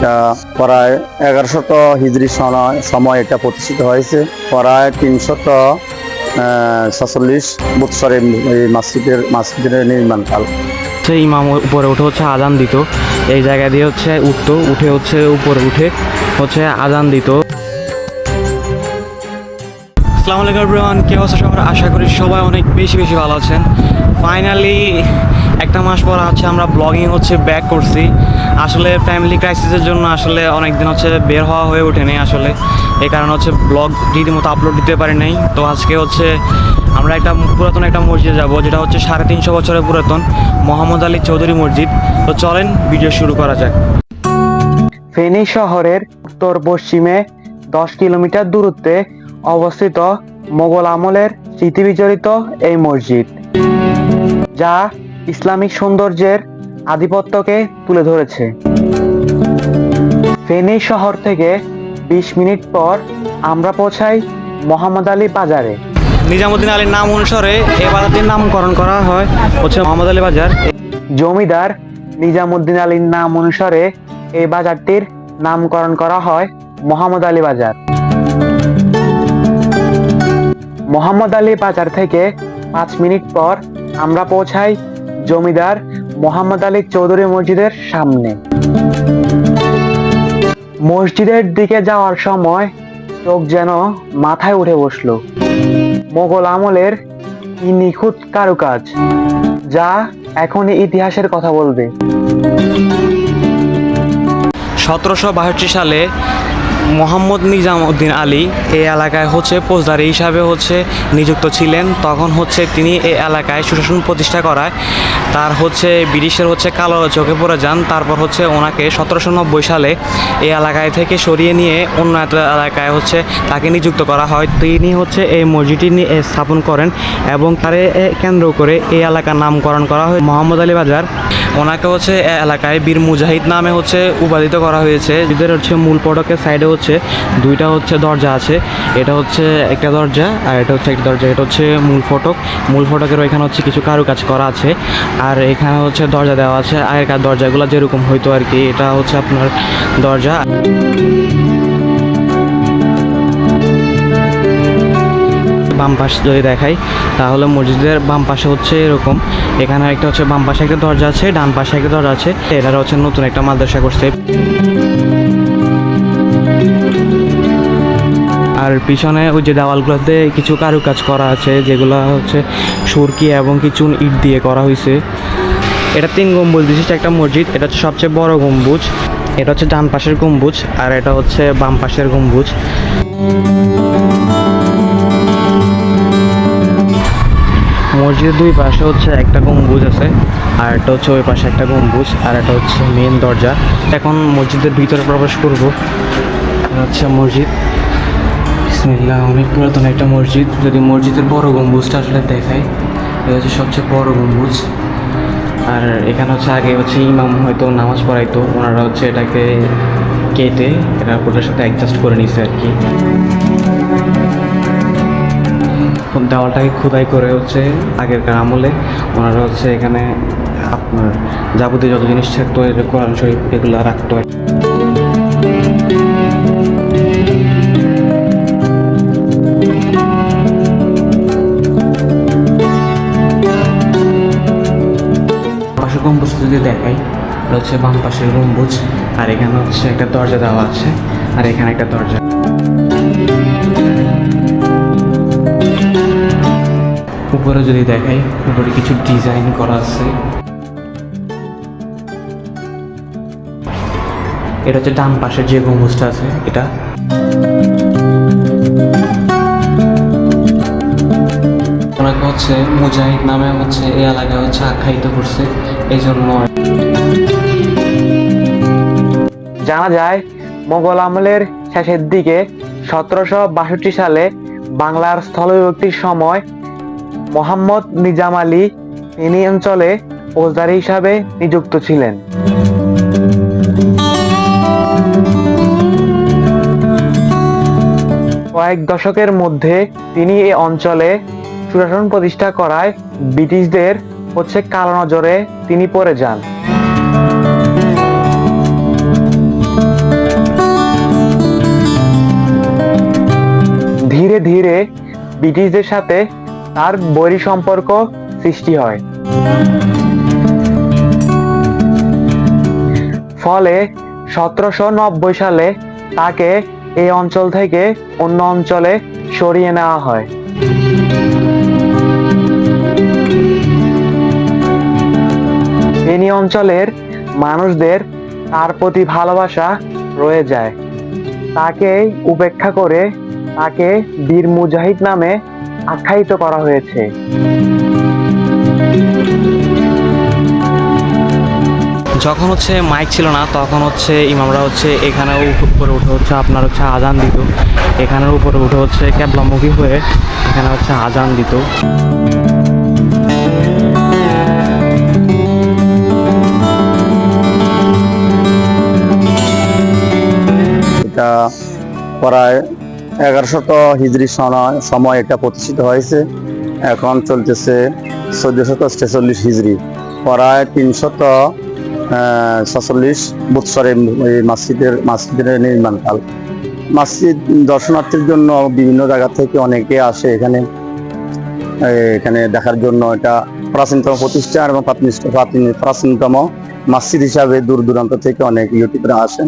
এটা প্রায় 1100 হিজরি সময় এটা প্রতিষ্ঠিত হয়েছে। প্রায় 346 বৎসরে এই মসজিদের নির্মাণকাল। ইমাম উপরে উঠে হচ্ছে আজান দিত, এই জায়গা দিয়ে হচ্ছে উঠতো, উঠে হচ্ছে উপরে উঠে হচ্ছে আজান দিত। আসসালামু আলাইকুম এভরিওয়ান, কে অবস্থা সবার? আশা করি সবাই অনেক বেশি ভালো আছেন। ফাইনালি একটা মাস পর হচ্ছে আমরা ব্লগিং হচ্ছে ব্যাক করছি। আসলে ফ্যামিলি ক্রাইসিসের জন্য আসলে অনেক দিন হচ্ছে বের হওয়া হয়ে ওঠেনি আসলে, এই কারণে হচ্ছে ব্লগ রীতিমতো আপলোড দিতে পারি নাই। তো আজকে হচ্ছে আমরা একটা পুরাতন একটা মসজিদে যাব, যেটা হচ্ছে 350 বছরের পুরাতন মোহাম্মদ আলী চৌধুরী মসজিদ। তো চলেন ভিডিও শুরু করা যাক। ফেনী শহরের উত্তর পশ্চিমে 10 কিলোমিটার দূরত্বে অবস্থিত মোগল আমলের স্মৃতি বিজড়িত এই মসজিদ, যা ইসলামিক সৌন্দর্যের আধিপত্যকে তুলে ধরেছে। ফেনী শহর থেকে 20 মিনিট পর আমরা পৌঁছাই মোহাম্মদ আলী বাজারে। নিজামুদ্দিন আলীর নাম অনুসারে এই বাজারটির নামকরণ করা হয় হচ্ছে মোহাম্মদ আলী বাজার। জমিদার নিজামুদ্দিন আলীর নাম অনুসারে এই বাজারটির নামকরণ করা হয় মোহাম্মদ আলী বাজার। মোহাম্মদ আলী বাজার থেকে 5 মিনিট পর আমরা পৌঁছাই জমিদার মোহাম্মদ আলী চৌধুরী মসজিদের সামনে। মসজিদের দিকে যাওয়ার সময় চোখ যেন মাথায় উঠে বসলো। মোগল আমলের কি নিখুঁত কারুকাজ, যা এখনই ইতিহাসের কথা বলবে। 1762 সালে মোহাম্মদ নিজামউদ্দিন আলী এই এলাকায় হচ্ছে ফৌজদারি হিসাবে হচ্ছে নিযুক্ত ছিলেন। তখন হচ্ছে তিনি এই এলাকায় সুশাসন প্রতিষ্ঠা করায় তার হচ্ছে ব্রিটিশের হচ্ছে কালো চোখে পড়ে যান। তারপর হচ্ছে ওনাকে 1790 সালে এই এলাকায় থেকে সরিয়ে নিয়ে অন্য একটা এলাকায় হচ্ছে তাকে নিযুক্ত করা হয়। তিনি হচ্ছে এই মসজিদটি স্থাপন করেন এবং তারে কেন্দ্র করে এই এলাকার নামকরণ করা হয় মোহাম্মদ আলী বাজার। ওনাকে হচ্ছে এলাকায় বীর মুজাহিদ নামে হচ্ছে উপাধিত করা হয়েছে। এদের হচ্ছে মূল ফটকের সাইডে হচ্ছে দুইটা হচ্ছে দরজা আছে, এটা হচ্ছে একটা দরজা আর এটা হচ্ছে একটা দরজা। এটা হচ্ছে মূল ফটকের ওইখানে হচ্ছে কিছু কারুকাজ করা আছে, আর এখানে হচ্ছে দরজা দেওয়া আছে আগেকার দরজাগুলো যেরকম হইতো আর কি। এটা হচ্ছে আপনার দরজা। বাম পাশ যদি দেখাই তাহলে মসজিদের বাম পাশে হচ্ছে এরকম, এখানে একটা হচ্ছে বাম পাশে একটা দরজা আছে, ডান পাশে একটা দরজা আছে। এটার হচ্ছে নতুন একটা মাদ্রাসা করছে। আর পিছনে ওই যে দেওয়ালগুলোতে কিছু কারুকাজ করা আছে, যেগুলো হচ্ছে সুরকি এবং কিছু ইট দিয়ে করা হয়েছে। এটা 3 গম্বুজ বিশিষ্ট একটা মসজিদ। এটা হচ্ছে সবচেয়ে বড় গম্বুজ। এটা হচ্ছে ডান পাশের গম্বুজ আর এটা হচ্ছে বাম পাশের গম্বুজ। মসজিদের দুই পাশে হচ্ছে একটা গম্বুজ আছে, আর এটা হচ্ছে ওই পাশে একটা গম্বুজ, আর এটা হচ্ছে মেন দরজা। এখন মসজিদের ভিতরে প্রবেশ করব। এটা হচ্ছে মসজিদ। বিসমিল্লাহ, অনেক পুরাতন একটা মসজিদ। যদি মসজিদের বড় গম্বুজটা আসলে দেখাই, এটা হচ্ছে সবচেয়ে বড় গম্বুজ। আর এখানে হচ্ছে আগে হচ্ছে ইমাম হয়তো নামাজ পড়াইতো, ওনারা হচ্ছে এটাকে কেটে এটা ওটার সাথে অ্যাডজাস্ট করে নিছে আর কি। দেওয়ালটাকে খোদাই করে হচ্ছে আগেরকার আমলে ওনারা হচ্ছে এখানে আপনার যাবতীয় যত জিনিস থাকতো, কোরআন শরীফ এগুলো রাখতো। পাশের গম্বুজ যদি দেখাই, এটা হচ্ছে বাম পাশের গম্বুজ, আর এখানে হচ্ছে একটা দরজা দেওয়া আছে, আর এখানে একটা দরজা। উপরে যদি দেখাই, উপরে কিছু ডিজাইন করা আছে। এটা হচ্ছে ডান পাশের যে গম্বুজটা আছে এটা। ওনাকে হচ্ছে মুজাহিদ নামে হচ্ছে এই এলাকায় হচ্ছে আখ্যায়িত করছে, এই জন্য। জানা যায় মোগল আমলের শেষের দিকে 1762 সালে বাংলার স্থলবিভক্তির সময় মোহাম্মদ নিজাম আলী ফেনী অঞ্চলে ফৌজদারি হিসাবে নিযুক্ত ছিলেন। কয়েক দশকের মধ্যে তিনি এই অঞ্চলে সুশাসন প্রতিষ্ঠা করায় ব্রিটিশদের হচ্ছে কালো নজরে তিনি পড়ে যান। ধীরে ধীরে ব্রিটিশদের সাথে তার বৈরী সম্পর্ক সৃষ্টি হয়। ফলে 1790 সালে তাকে এই অঞ্চল থেকে অন্য অঞ্চলে সরিয়ে নেওয়া হয়। ফেনী অঞ্চলের মানুষদের তার প্রতি ভালোবাসা রয়ে যায়। তাকে উপেক্ষা করে তাকে বীর মুজাহিদ নামে আখ্যায়িত করা হয়েছে। যখন হচ্ছে মাইক ছিল না তখন হচ্ছে ইমামরা হচ্ছে এখানে উপরে উঠে হচ্ছে আপনার হচ্ছে আজান দিত, এখানের উপরে উঠে হচ্ছে ক্যাবলামুখী হয়ে এখানে হচ্ছে আজান দিত। এটা প্রায় 1100 হিজরি সময় এটা প্রতিষ্ঠিত হয়েছে। এখন চলতেছে 1446 হিজরি, প্রায় 346 বৎসরের এই মসজিদের নির্মাণকাল। মসজিদ দর্শনার্থীর জন্য বিভিন্ন জায়গা থেকে অনেকে আসে এখানে দেখার জন্য। এটা প্রাচীনতম প্রতিষ্ঠান এবং প্রাচীনতম মসজিদ হিসাবে দূর দূরান্ত থেকে অনেক ইউটিউবাররা আসেন।